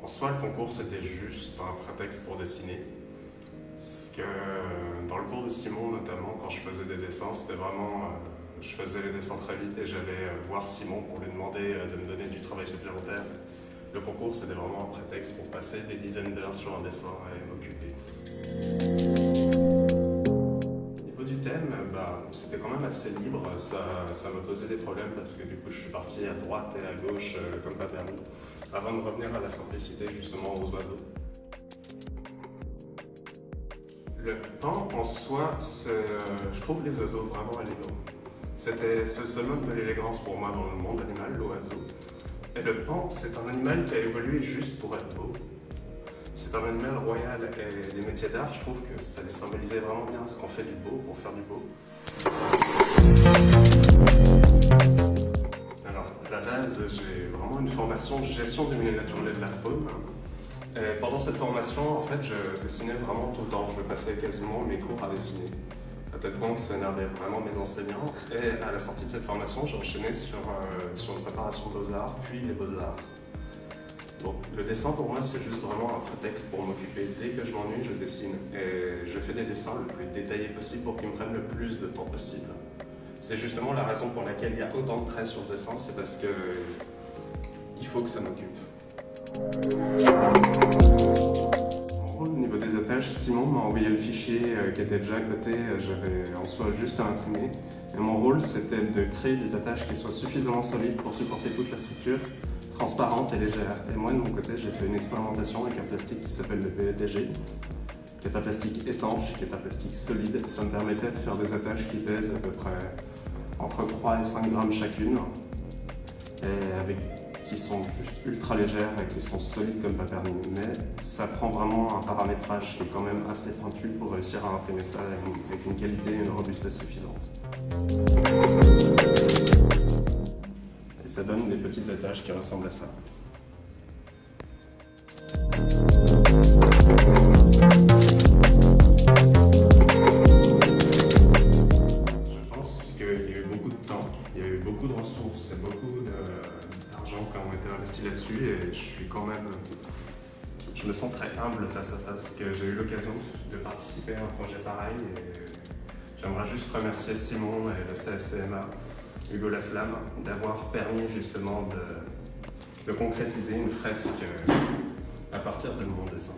En soi, le concours, c'était juste un prétexte pour dessiner. Parce que dans le cours de Simon, notamment, quand je faisais des dessins, c'était vraiment... je faisais les dessins très vite et j'allais voir Simon pour lui demander de me donner du travail supplémentaire. Le concours, c'était vraiment un prétexte pour passer des dizaines d'heures sur un dessin et m'occuper. Au niveau du thème, c'était quand même assez libre. Ça me posait des problèmes parce que du coup, je suis parti à droite et à gauche comme pas permis, avant de revenir à la simplicité, justement, aux oiseaux. Le pan, en soi, je trouve les oiseaux vraiment élégants. C'est le seul mode de l'élégance pour moi dans le monde animal, l'oiseau. Et le pan, c'est un animal qui a évolué juste pour être beau. C'est un animal royal et les métiers d'art, je trouve que ça les symbolisait vraiment bien, parce qu'on fait du beau pour faire du beau. Alors, à la base, j'ai vraiment une formation de gestion du milieu naturel et de la faune. Et pendant cette formation, en fait, je dessinais vraiment tout le temps. Je passais quasiment mes cours à dessiner. À tel point que ça énervait vraiment mes enseignants. Et à la sortie de cette formation, j'ai enchaîné sur une préparation de beaux-arts, puis les beaux-arts. Bon, le dessin pour moi, c'est juste vraiment un prétexte pour m'occuper. Dès que je m'ennuie, je dessine. Et je fais des dessins le plus détaillés possible pour qu'ils me prennent le plus de temps possible. C'est justement la raison pour laquelle il y a autant de traits sur ce dessin, c'est parce que il faut que ça m'occupe. Au niveau des attaches, Simon m'a envoyé le fichier qui était déjà à côté, j'avais en soi juste à imprimer. Et mon rôle, c'était de créer des attaches qui soient suffisamment solides pour supporter toute la structure, transparente et légère. Et moi, de mon côté, j'ai fait une expérimentation avec un plastique qui s'appelle le PETG, qui est un plastique étanche, qui est un plastique solide. Ça me permettait de faire des attaches qui pèsent à peu près entre 3 et 5 grammes chacune, et qui sont juste ultra légères et qui sont solides comme pas permis. Mais ça prend vraiment un paramétrage qui est quand même assez pointu pour réussir à imprimer ça avec une qualité et une robustesse suffisantes. Et ça donne des petites attaches qui ressemblent à ça. Je pense qu'il y a eu beaucoup de temps, il y a eu beaucoup de ressources et beaucoup d'argent qui ont été investis là-dessus et je me sens très humble face à ça parce que j'ai eu l'occasion de participer à un projet pareil et j'aimerais juste remercier Simon et le CFCMA, Hugo Laflamme, d'avoir permis justement de concrétiser une fresque à partir de mon dessin.